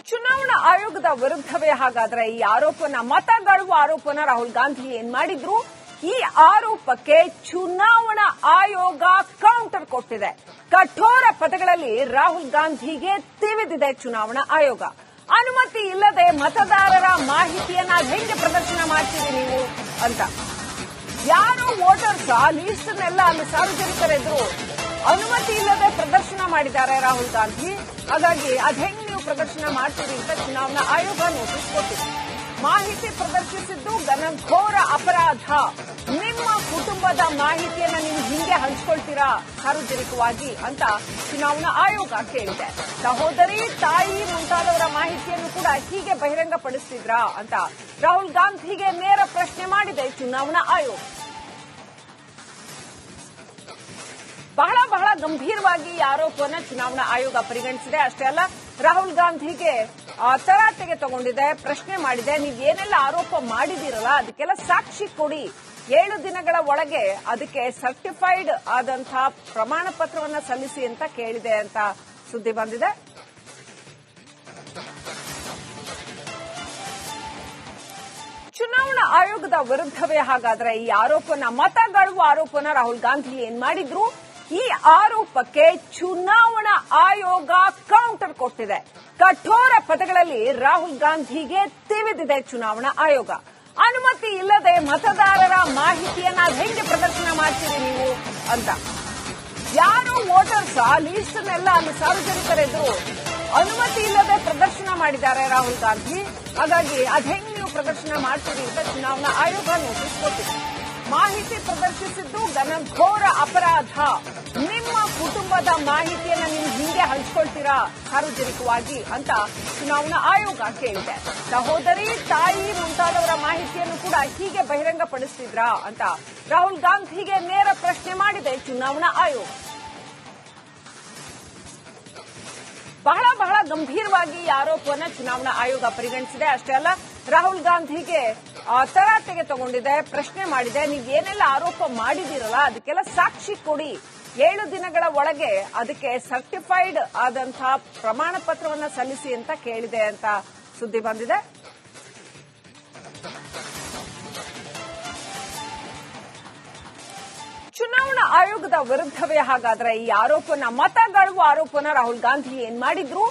ಚುನಾವಣಾ ಆಯೋಗದ ವಿರುದ್ಧವೇ ಹಾಗಾದ್ರೆ ಈ ಮತಗಾಳುವ ಆರೋಪನ ರಾಹುಲ್ ಗಾಂಧಿ ಏನ್ ಮಾಡಿದ್ರು? ಈ ಆರೋಪಕ್ಕೆ ಚುನಾವಣಾ ಆಯೋಗ ಕೌಂಟರ್ ಕೊಟ್ಟಿದೆ. ಕಠೋರ ಪದಗಳಲ್ಲಿ ರಾಹುಲ್ ಗಾಂಧಿಗೆ ತಿವಿದಿದೆ ಚುನಾವಣಾ ಆಯೋಗ. ಅನುಮತಿ ಇಲ್ಲದೆ ಮತದಾರರ ಮಾಹಿತಿಯನ್ನ ಹೆಂಗೆ ಪ್ರದರ್ಶನ ಮಾಡ್ತೀರಿ ನೀವು ಅಂತ. ಯಾರೋ ವೋಟರ್ಸ್ ಆ ಲೀಸ್ಟ್ನೆಲ್ಲ ಅಲ್ಲಿ ಸಾರ್ವಜನಿಕರೆದ್ರು ಅನುಮತಿ ಇಲ್ಲದೆ ಪ್ರದರ್ಶನ ಮಾಡಿದ್ದಾರೆ ರಾಹುಲ್ ಗಾಂಧಿ. ಹಾಗಾಗಿ ಹೆಂಗ್ ನೀವು ಪ್ರದರ್ಶನ ಮಾಡ್ತೀರಿ ಅಂತ ಚುನಾವಣಾ ಆಯೋಗ ನೋಟಿಸ್ ಕೊಟ್ಟಿದೆ. ಮಾಹಿತಿ ಪ್ರದರ್ಶಿಸಿದ್ದು ಘನಘೋರ ಅಪರಾಧ. ನಿಮ್ಮ ಕುಟುಂಬದ ಮಾಹಿತಿಯನ್ನ ನೀವು ಹಿಂಗೆ ಹಂಚ್ಕೊಳ್ತೀರಾ ಸಾರ್ವಜನಿಕವಾಗಿ ಅಂತ ಚುನಾವಣಾ ಆಯೋಗ ಕೇಳಿದೆ. ಸಹೋದರಿ, ತಾಯಿ ಮುಂತಾದವರ ಮಾಹಿತಿಯನ್ನು ಕೂಡ ಹೀಗೆ ಬಹಿರಂಗಪಡಿಸ್ತಿದ್ರಾ ಅಂತ ರಾಹುಲ್ ಗಾಂಧಿಗೆ ನೇರ ಪ್ರಶ್ನೆ ಮಾಡಿದೆ ಚುನಾವಣಾ ಆಯೋಗ. ಬಹಳ ಗಂಭೀರವಾಗಿ ಈ ಆರೋಪವನ್ನು ಚುನಾವಣಾ ಆಯೋಗ ಪರಿಗಣಿಸಿದೆ. ಅಷ್ಟೇ ಅಲ್ಲ, ರಾಹುಲ್ ಗಾಂಧಿಗೆ ತರಾಟೆಗೆ ತಗೊಂಡಿದೆ, ಪ್ರಶ್ನೆ ಮಾಡಿದೆ. ನೀವು ಏನೆಲ್ಲ ಆರೋಪ ಮಾಡಿದಿರಲ್ಲ ಅದಕ್ಕೆಲ್ಲ ಸಾಕ್ಷಿ ಕೊಡಿ. 7 ದಿನಗಳ ಒಳಗೆ ಅದಕ್ಕೆ ಸರ್ಟಿಫೈಡ್ ಆದಂತಹ ಪ್ರಮಾಣ ಪತ್ರವನ್ನು ಸಲ್ಲಿಸಿ ಅಂತ ಕೇಳಿದೆ ಅಂತ ಸುದ್ದಿ ಬಂದಿದೆ. ಚುನಾವಣಾ ಆಯೋಗದ ವಿರುದ್ಧವೇ ಹಾಗಾದ್ರೆ ಈ ಮತಗಾಳುವ ಆರೋಪನ ರಾಹುಲ್ ಗಾಂಧಿ ಏನ್ ಮಾಡಿದ್ರು? ಈ ಆರೋಪಕ್ಕೆ ಚುನಾವಣಾ ಆಯೋಗ ಕೌಂಟರ್ ಕೊಟ್ಟಿದೆ. ಕಠೋರ ಪದಗಳಲ್ಲಿ ರಾಹುಲ್ ಗಾಂಧಿಗೆ ತಿವಿದಿದೆ ಚುನಾವಣಾ ಆಯೋಗ. ಅನುಮತಿ ಇಲ್ಲದೆ ಮತದಾರರ ಮಾಹಿತಿಯನ್ನ ಹೆಂಗೆ ಪ್ರದರ್ಶನ ಮಾಡ್ತೀರಿ ನೀವು ಅಂತ. ಯಾರೋ ವೋಟರ್ಸ್ ಆ ಲೀಸ್ಟ್ನೆಲ್ಲ ಅಲ್ಲಿ ಸಾರ್ವಜನಿಕರೆದ್ರು ಅನುಮತಿ ಇಲ್ಲದೆ ಪ್ರದರ್ಶನ ಮಾಡಿದ್ದಾರೆ ರಾಹುಲ್ ಗಾಂಧಿ. ಹಾಗಾಗಿ ಹೆಂಗ್ ನೀವು ಪ್ರದರ್ಶನ ಮಾಡ್ತೀರಿ ಅಂತ ಚುನಾವಣಾ ಆಯೋಗ ನೋಟಿಸ್ ಕೊಟ್ಟಿದೆ. ಮಾಹಿತಿ ಪ್ರದರ್ಶಿಸಿದ್ದು ಘನಘೋರ ಅಪರಾಧ. ನಿಮ್ಮ ಕುಟುಂಬದ ಮಾಹಿತಿಯನ್ನ ನೀವು ಹಿಂಗೆ ಹಂಚ್ಕೊಳ್ತೀರಾ ಸಾರ್ವಜನಿಕವಾಗಿ ಅಂತ ಚುನಾವಣಾ ಆಯೋಗ ಕೇಳಿದೆ. ಸಹೋದರಿ, ತಾಯಿ ಮುಂತಾದವರ ಮಾಹಿತಿಯನ್ನು ಕೂಡ ಹೀಗೆ ಬಹಿರಂಗಪಡಿಸ್ತಿದ್ರಾ ಅಂತ ರಾಹುಲ್ ಗಾಂಧಿಗೆ ನೇರ ಪ್ರಶ್ನೆ ಮಾಡಿದೆ ಚುನಾವಣಾ ಆಯೋಗ. ಬಹಳ ಗಂಭೀರವಾಗಿ ಈ ಆರೋಪವನ್ನ ಚುನಾವಣಾ ಆಯೋಗ ಪರಿಗಣಿಸಿದೆ. ಅಷ್ಟೇ ಅಲ್ಲ, ರಾಹುಲ್ ಗಾಂಧಿಗೆ ತರಾಟೆಗೆ ತಗೊಂಡಿದೆ, ಪ್ರಶ್ನೆ ಮಾಡಿದೆ. ನೀವು ಏನೆಲ್ಲ ಆರೋಪ ಮಾಡಿದಿರಲ್ಲ ಅದಕ್ಕೆಲ್ಲ ಸಾಕ್ಷಿ ಕೊಡಿ. 7 ದಿನಗಳ ಒಳಗೆ ಅದಕ್ಕೆ ಸರ್ಟಿಫೈಡ್ ಆದಂತಹ ಪ್ರಮಾಣ ಪತ್ರವನ್ನು ಸಲ್ಲಿಸಿ ಅಂತ ಕೇಳಿದೆ ಅಂತ ಸುದ್ದಿ ಬಂದಿದೆ. ಚುನಾವಣಾ ಆಯೋಗದ ವಿರುದ್ಧವೇ ಹಾಗಾದ್ರೆ ಈ ಮತಗಾಳುವ ಆರೋಪನ ರಾಹುಲ್ ಗಾಂಧಿ ಏನ್ ಮಾಡಿದ್ರು?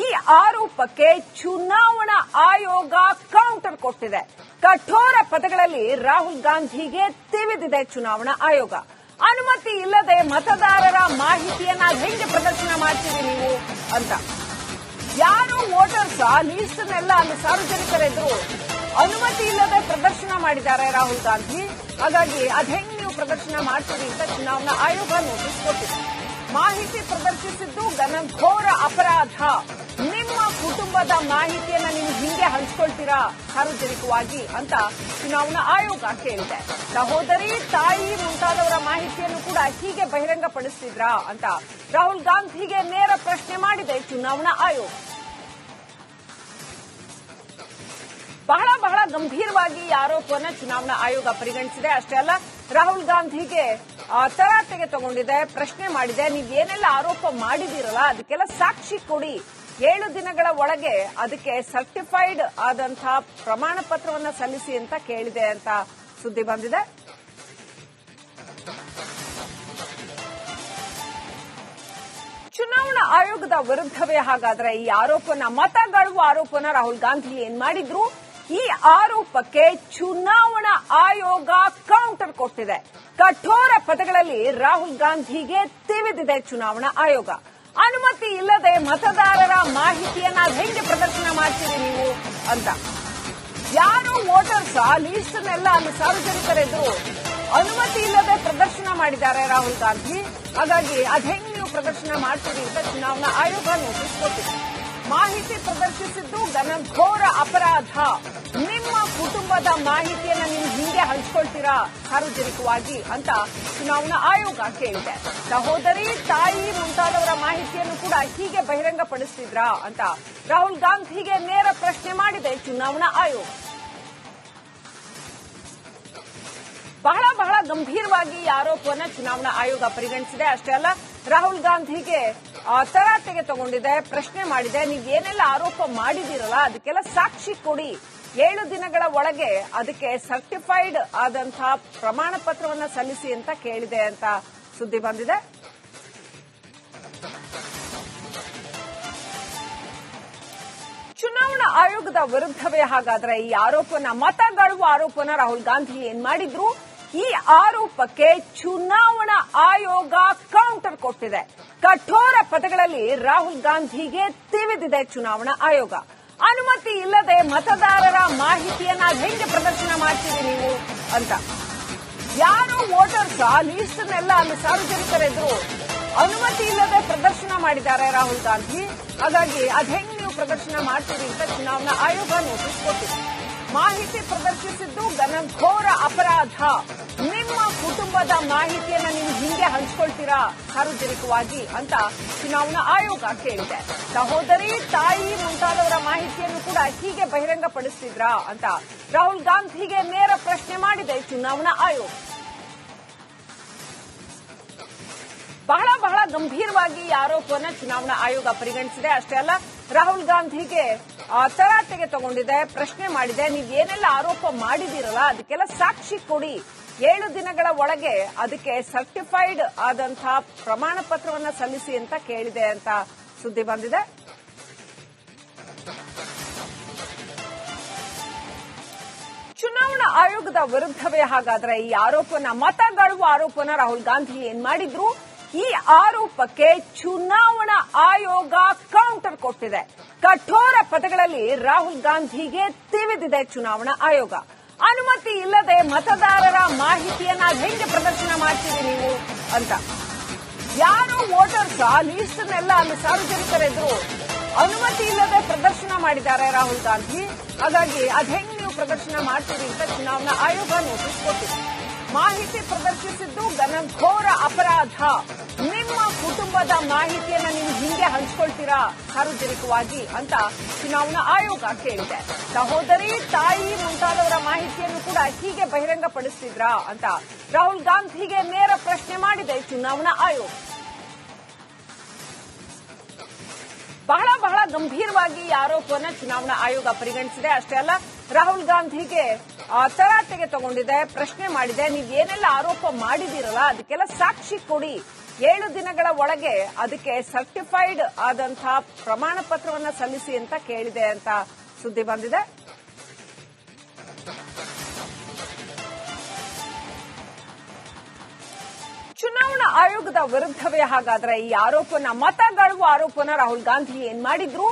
ಈ ಆರೋಪಕ್ಕೆ ಚುನಾವಣಾ ಆಯೋಗ ಕೌಂಟರ್ ಕೊಟ್ಟಿದೆ. ಕಠೋರ ಪದಗಳಲ್ಲಿ ರಾಹುಲ್ ಗಾಂಧಿಗೆ ತಿವಿದಿದೆ ಚುನಾವಣಾ ಆಯೋಗ. ಅನುಮತಿ ಇಲ್ಲದೆ ಮತದಾರರ ಮಾಹಿತಿಯನ್ನ ಹೆಂಗೆ ಪ್ರದರ್ಶನ ಮಾಡ್ತೀರಿ ನೀವು ಅಂತ. ಯಾರೋ ವೋಟರ್ಸ್ ಆ ಲೀಸ್ಟ್ನೆಲ್ಲ ಅಲ್ಲಿ ಸಾರ್ವಜನಿಕರೆದ್ರು ಅನುಮತಿ ಇಲ್ಲದೆ ಪ್ರದರ್ಶನ ಮಾಡಿದ್ದಾರೆ ರಾಹುಲ್ ಗಾಂಧಿ. ಹಾಗಾಗಿ ಹೆಂಗ್ ನೀವು ಪ್ರದರ್ಶನ ಮಾಡ್ತೀರಿ ಅಂತ ಚುನಾವಣಾ ಆಯೋಗ ನೋಟಿಸ್ ಕೊಟ್ಟಿದೆ. ಮಾಹಿತಿ ಪ್ರದರ್ಶಿಸಿದ್ದು ಘನಘೋರ ಅಪರಾಧ. ನಿಮ್ಮ ಕುಟುಂಬದ ಮಾಹಿತಿಯನ್ನ ನೀವು ಹಿಂಗೆ ಹಂಚ್ಕೊಳ್ತೀರಾ ಸಾರ್ವಜನಿಕವಾಗಿ ಅಂತ ಚುನಾವಣಾ ಆಯೋಗ ಕೇಳಿದೆ. ಸಹೋದರಿ, ತಾಯಿ ಮುಂತಾದವರ ಮಾಹಿತಿಯನ್ನು ಕೂಡ ಹೀಗೆ ಬಹಿರಂಗಪಡಿಸ್ತಿದ್ರಾ ಅಂತ ರಾಹುಲ್ ಗಾಂಧಿಗೆ ನೇರ ಪ್ರಶ್ನೆ ಮಾಡಿದೆ ಚುನಾವಣಾ ಆಯೋಗ. ಬಹಳ ಗಂಭೀರವಾಗಿ ಈ ಆರೋಪವನ್ನ ಚುನಾವಣಾ ಆಯೋಗ ಪರಿಗಣಿಸಿದೆ. ಅಷ್ಟೇ ಅಲ್ಲ, ರಾಹುಲ್ ಗಾಂಧಿಗೆ ತರಾಟೆಗೆ ತಗೊಂಡಿದೆ, ಪ್ರಶ್ನೆ ಮಾಡಿದೆ. ನೀವು ಏನೆಲ್ಲ ಆರೋಪ ಮಾಡಿದಿರಲ್ಲ ಅದಕ್ಕೆಲ್ಲ ಸಾಕ್ಷಿ ಕೊಡಿ. 7 ದಿನಗಳ ಒಳಗೆ ಅದಕ್ಕೆ ಸರ್ಟಿಫೈಡ್ ಆದಂತಹ ಪ್ರಮಾಣ ಪತ್ರವನ್ನು ಸಲ್ಲಿಸಿ ಅಂತ ಕೇಳಿದೆ ಅಂತ ಸುದ್ದಿ ಬಂದಿದೆ. ಚುನಾವಣಾ ಆಯೋಗದ ವಿರುದ್ಧವೇ ಹಾಗಾದ್ರೆ ಈ ಮತಗಾಳುವ ಆರೋಪನ ರಾಹುಲ್ ಗಾಂಧಿ ಏನ್ ಮಾಡಿದ್ರು? ಈ ಆರೋಪಕ್ಕೆ ಚುನಾವಣಾ ಆಯೋಗ ಕೌಂಟರ್ ಕೊಟ್ಟಿದೆ. ಕಠೋರ ಪದಗಳಲ್ಲಿ ರಾಹುಲ್ ಗಾಂಧಿಗೆ ತಿವಿದಿದೆ ಚುನಾವಣಾ ಆಯೋಗ. ಅನುಮತಿ ಇಲ್ಲದೆ ಮತದಾರರ ಮಾಹಿತಿಯನ್ನ ಹೆಂಗೆ ಪ್ರದರ್ಶನ ಮಾಡ್ತೀರಿ ನೀವು ಅಂತ. ಯಾರೋ ವೋಟರ್ಸ್ ಆ ಲೀಸ್ಟ್ನೆಲ್ಲ ಅಲ್ಲಿ ಸಾರ್ವಜನಿಕರೆದ್ರು ಅನುಮತಿ ಇಲ್ಲದೆ ಪ್ರದರ್ಶನ ಮಾಡಿದ್ದಾರೆ ರಾಹುಲ್ ಗಾಂಧಿ. ಹಾಗಾಗಿ ಹೆಂಗ್ ನೀವು ಪ್ರದರ್ಶನ ಮಾಡ್ತೀರಿ ಅಂತ ಚುನಾವಣಾ ಆಯೋಗ ನೋಟಿಸ್ ಕೊಟ್ಟಿದೆ. ಮಾಹಿತಿ ಪ್ರದರ್ಶಿಸಿದ್ದು ಘನಘೋರ ಅಪರಾಧ. ನಿಮ್ಮ ಕುಟುಂಬದ ಮಾಹಿತಿಯನ್ನ ನೀವು ಹಿಂಗೆ ಹಂಚ್ಕೊಳ್ತೀರಾ ಸಾರ್ವಜನಿಕವಾಗಿ ಅಂತ ಚುನಾವಣಾ ಆಯೋಗ ಕೇಳಿದೆ. ಸಹೋದರಿ, ತಾಯಿ ಮುಂತಾದವರ ಮಾಹಿತಿಯನ್ನು ಕೂಡ ಹೀಗೆ ಬಹಿರಂಗಪಡಿಸ್ತಿದ್ರಾ ಅಂತ ರಾಹುಲ್ ಗಾಂಧಿಗೆ ನೇರ ಪ್ರಶ್ನೆ ಮಾಡಿದೆ ಚುನಾವಣಾ ಆಯೋಗ. ಬಹಳ ಗಂಭೀರವಾಗಿ ಈ ಆರೋಪವನ್ನು ಚುನಾವಣಾ ಆಯೋಗ ಪರಿಗಣಿಸಿದೆ. ಅಷ್ಟೇ ಅಲ್ಲ, ರಾಹುಲ್ ಗಾಂಧಿಗೆ ತರಾಟೆಗೆ ತಗೊಂಡಿದೆ, ಪ್ರಶ್ನೆ ಮಾಡಿದೆ. ನೀವು ಏನೆಲ್ಲ ಆರೋಪ ಮಾಡಿದಿರಲ್ಲ ಅದಕ್ಕೆಲ್ಲ ಸಾಕ್ಷಿ ಕೊಡಿ, 7 ದಿನಗಳ ಒಳಗೆ ಅದಕ್ಕೆ ಸರ್ಟಿಫೈಡ್ ಆದಂತಹ ಪ್ರಮಾಣ ಪತ್ರವನ್ನ ಸಲ್ಲಿಸಿ ಅಂತ ಕೇಳಿದೆ ಅಂತ ಸುದ್ದಿ ಬಂದಿದೆ. ಚುನಾವಣಾ ಆಯೋಗದ ವಿರುದ್ಧವೇ ಹಾಗಾದ್ರೆ ಈ ಮತಗಾಳುವ ಆರೋಪನ ರಾಹುಲ್ ಗಾಂಧಿ ಏನ್ ಮಾಡಿದ್ರು? ಈ ಆರೋಪಕ್ಕೆ ಚುನಾವಣಾ ಆಯೋಗ ಕೌಂಟರ್ ಕೊಟ್ಟಿದೆ. ಕಠೋರ ಪದಗಳಲ್ಲಿ ರಾಹುಲ್ ಗಾಂಧಿಗೆ ತಿವಿದಿದೆ ಚುನಾವಣಾ ಆಯೋಗ. ಅನುಮತಿ ಇಲ್ಲದೆ ಮತದಾರರ ಮಾಹಿತಿಯನ್ನ ಹೆಂಗೆ ಪ್ರದರ್ಶನ ಮಾಡ್ತೀರಿ ನೀವು ಅಂತ. ಯಾರು ವೋಟರ್ಸ್ ಲೀಸ್ಟ್ನೆಲ್ಲ ಅಲ್ಲಿ ಸಾರ್ವಜನಿಕರೆದ್ರು ಅನುಮತಿ ಇಲ್ಲದೆ ಪ್ರದರ್ಶನ ಮಾಡಿದ್ದಾರೆ ರಾಹುಲ್ ಗಾಂಧಿ. ಹಾಗಾಗಿ ಹೆಂಗ್ ನೀವು ಪ್ರದರ್ಶನ ಮಾಡ್ತೀರಿ ಅಂತ ಚುನಾವಣಾ ಆಯೋಗ ನೋಟಿಸ್ ಕೊಟ್ಟಿದೆ. ಮಾಹಿತಿ ಪ್ರದರ್ಶಿಸಿದ್ದು ಘನಘೋರ ಅಪರಾಧ. ನಿಮ್ಮ ಕುಟುಂಬದ ಮಾಹಿತಿಯನ್ನ ನೀವು ಹಿಂಗೆ ಹಂಚ್ಕೊಳ್ತೀರಾ ಸಾರ್ವಜನಿಕವಾಗಿ ಅಂತ ಚುನಾವಣಾ ಆಯೋಗ ಕೇಳಿದೆ. ಸಹೋದರಿ, ತಾಯಿ ಮುಂತಾದವರ ಮಾಹಿತಿಯನ್ನು ಕೂಡ ಹೀಗೆ ಬಹಿರಂಗಪಡಿಸ್ತಿದ್ರಾ ಅಂತ ರಾಹುಲ್ ಗಾಂಧಿಗೆ ನೇರ ಪ್ರಶ್ನೆ ಮಾಡಿದೆ ಚುನಾವಣಾ ಆಯೋಗ. ಬಹಳ ಗಂಭೀರವಾಗಿ ಈ ಆರೋಪವನ್ನ ಚುನಾವಣಾ ಆಯೋಗ ಪರಿಗಣಿಸಿದೆ. ಅಷ್ಟೇ ಅಲ್ಲ, ರಾಹುಲ್ ಗಾಂಧಿಗೆ ತರಾಟೆಗೆ ತಗೊಂಡಿದೆ, ಪ್ರಶ್ನೆ ಮಾಡಿದೆ. ನೀವು ಏನೆಲ್ಲ ಆರೋಪ ಮಾಡಿದಿರಲ್ಲ ಅದಕ್ಕೆಲ್ಲ ಸಾಕ್ಷಿ ಕೊಡಿ, 7 ದಿನಗಳ ಒಳಗೆ ಅದಕ್ಕೆ ಸರ್ಟಿಫೈಡ್ ಆದಂತಹ ಪ್ರಮಾಣ ಪತ್ರವನ್ನ ಸಲ್ಲಿಸಿ ಅಂತ ಕೇಳಿದೆ ಅಂತ ಸುದ್ದಿ ಬಂದಿದೆ. ಚುನಾವಣಾ ಆಯೋಗದ ವಿರುದ್ಧವೇ ಹಾಗಾದ್ರೆ ಈ ಮತಗಾಳುವ ಆರೋಪನ ರಾಹುಲ್ ಗಾಂಧಿ ಏನ್ ಮಾಡಿದ್ರು? ಈ ಆರೋಪಕ್ಕೆ ಚುನಾವಣಾ ಆಯೋಗ ಕೌಂಟರ್ ಕೊಟ್ಟಿದೆ. ಕಠೋರ ಪದಗಳಲ್ಲಿ ರಾಹುಲ್ ಗಾಂಧಿಗೆ ತಿವಿದಿದೆ ಚುನಾವಣಾ ಆಯೋಗ. ಅನುಮತಿ ಇಲ್ಲದೆ ಮತದಾರರ ಮಾಹಿತಿಯನ್ನ ಹೆಂಗೆ ಪ್ರದರ್ಶನ ಮಾಡ್ತೀರಿ ನೀವು ಅಂತ. ಯಾರು ವೋಟರ್ಸ್ ಲೀಸ್ಟ್ನೆಲ್ಲ ಅಲ್ಲಿ ಸಾರ್ವಜನಿಕರೆದ್ರು ಅನುಮತಿ ಇಲ್ಲದೆ ಪ್ರದರ್ಶನ ಮಾಡಿದ್ದಾರೆ ರಾಹುಲ್ ಗಾಂಧಿ. ಹಾಗಾಗಿ ಹೆಂಗ್ ನೀವು ಪ್ರದರ್ಶನ ಮಾಡ್ತೀರಿ ಅಂತ ಚುನಾವಣಾ ಆಯೋಗ ನೋಟಿಸ್ ಕೊಟ್ಟಿದೆ. ಮಾಹಿತಿ ಪ್ರದರ್ಶಿಸಿದ್ದು ಘನಘೋರ ಅಪರಾಧ. ನಿಮ್ಮ ಕುಟುಂಬದ ಮಾಹಿತಿಯನ್ನ ನೀವು ಹಿಂಗೆ ಹಂಚ್ಕೊಳ್ತೀರಾ ಸಾರ್ವಜನಿಕವಾಗಿ ಅಂತ ಚುನಾವಣಾ ಆಯೋಗ ಕೇಳಿದೆ. ಸಹೋದರಿ, ತಾಯಿ ಮುಂತಾದವರ ಮಾಹಿತಿಯನ್ನು ಕೂಡ ಹೀಗೆ ಬಹಿರಂಗಪಡಿಸ್ತಿದ್ರಾ ಅಂತ ರಾಹುಲ್ ಗಾಂಧಿಗೆ ನೇರ ಪ್ರಶ್ನೆ ಮಾಡಿದೆ ಚುನಾವಣಾ ಆಯೋಗ. ಬಹಳ ಗಂಭೀರವಾಗಿ ಈ ಆರೋಪವನ್ನ ಚುನಾವಣಾ ಆಯೋಗ ಪರಿಗಣಿಸಿದೆ. ಅಷ್ಟೇ ಅಲ್ಲ, ರಾಹುಲ್ ಗಾಂಧಿಗೆ ತರಾಟೆಗೆ ತಗೊಂಡಿದೆ, ಪ್ರಶ್ನೆ ಮಾಡಿದೆ. ನೀವು ಏನೆಲ್ಲ ಆರೋಪ ಮಾಡಿದಿರಲ್ಲ ಅದಕ್ಕೆಲ್ಲ ಸಾಕ್ಷಿ ಕೊಡಿ, 7 ದಿನಗಳ ಒಳಗೆ ಅದಕ್ಕೆ ಸರ್ಟಿಫೈಡ್ ಆದಂತಹ ಪ್ರಮಾಣ ಪತ್ರವನ್ನ ಸಲ್ಲಿಸಿ ಅಂತ ಕೇಳಿದೆ ಅಂತ ಸುದ್ದಿ ಬಂದಿದೆ. ಚುನಾವಣಾ ಆಯೋಗದ ವಿರುದ್ಧವೇ ಹಾಗಾದ್ರೆ ಈ ಮತಗಾಳುವ ಆರೋಪನ ರಾಹುಲ್ ಗಾಂಧಿ ಏನ್ ಮಾಡಿದ್ರು?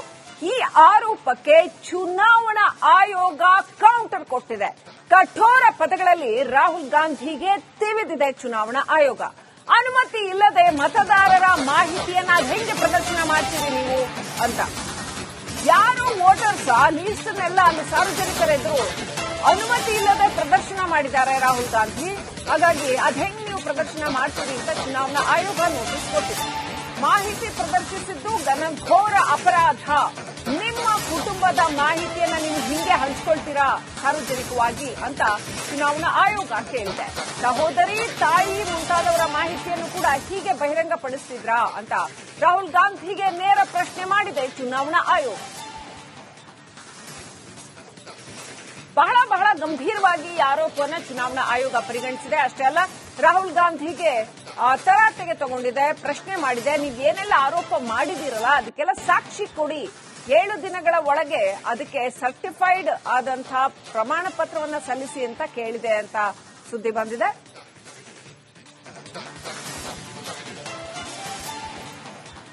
ಈ ಆರೋಪಕ್ಕೆ ಚುನಾವಣಾ ಆಯೋಗ ಕೌಂಟರ್ ಕೊಟ್ಟಿದೆ. ಕಠೋರ ಪದಗಳಲ್ಲಿ ರಾಹುಲ್ ಗಾಂಧಿಗೆ ತಿವಿದಿದೆ ಚುನಾವಣಾ ಆಯೋಗ. ಅನುಮತಿ ಇಲ್ಲದೆ ಮತದಾರರ ಮಾಹಿತಿಯನ್ನ ಹೆಂಗೆ ಪ್ರದರ್ಶನ ಮಾಡ್ತೀರಿ ನೀವು ಅಂತ. ಯಾರು ವೋಟರ್ಸ್ ಲೀಸ್ಟ್ನೆಲ್ಲ ಅಲ್ಲಿ ಸಾರ್ವಜನಿಕರೆದ್ರು ಅನುಮತಿ ಇಲ್ಲದೆ ಪ್ರದರ್ಶನ ಮಾಡಿದ್ದಾರೆ ರಾಹುಲ್ ಗಾಂಧಿ. ಹಾಗಾಗಿ ಹೆಂಗ್ ನೀವು ಪ್ರದರ್ಶನ ಮಾಡ್ತೀರಿ ಅಂತ ಚುನಾವಣಾ ಆಯೋಗ ನೋಟಿಸ್ ಕೊಟ್ಟಿದೆ. ಮಾಹಿತಿ ಪ್ರದರ್ಶಿಸಿದ್ದು ಘನಘೋರ ಅಪರಾಧ. ನಿಮ್ಮ ಕುಟುಂಬದ ಮಾಹಿತಿಯನ್ನ ನೀವು ಹಿಂಗೆ ಹಂಚ್ಕೊಳ್ತೀರಾ ಸಾರ್ವಜನಿಕವಾಗಿ ಅಂತ ಚುನಾವಣಾ ಆಯೋಗ ಕೇಳಿದೆ. ಸಹೋದರಿ, ತಾಯಿ ಮುಂತಾದವರ ಮಾಹಿತಿಯನ್ನು ಕೂಡ ಹೀಗೆ ಬಹಿರಂಗಪಡಿಸ್ತಿದ್ರಾ ಅಂತ ರಾಹುಲ್ ಗಾಂಧಿಗೆ ನೇರ ಪ್ರಶ್ನೆ ಮಾಡಿದೆ ಚುನಾವಣಾ ಆಯೋಗ. ಬಹಳ ಗಂಭೀರವಾಗಿ ಈ ಆರೋಪವನ್ನ ಚುನಾವಣಾ ಆಯೋಗ ಪರಿಗಣಿಸಿದೆ. ಅಷ್ಟೇ ಅಲ್ಲ, ರಾಹುಲ್ ಗಾಂಧಿಗೆ ತರಾಟೆಗೆ ತಗೊಂಡಿದೆ, ಪ್ರಶ್ನೆ ಮಾಡಿದೆ. ನೀವು ಏನೆಲ್ಲ ಆರೋಪ ಮಾಡಿದಿರಲ್ಲ ಅದಕ್ಕೆಲ್ಲ ಸಾಕ್ಷಿ ಕೊಡಿ, 7 ದಿನಗಳ ಒಳಗೆ ಅದಕ್ಕೆ ಸರ್ಟಿಫೈಡ್ ಆದಂತಹ ಪ್ರಮಾಣ ಪತ್ರವನ್ನ ಸಲ್ಲಿಸಿ ಅಂತ ಕೇಳಿದೆ ಅಂತ ಸುದ್ದಿ ಬಂದಿದೆ.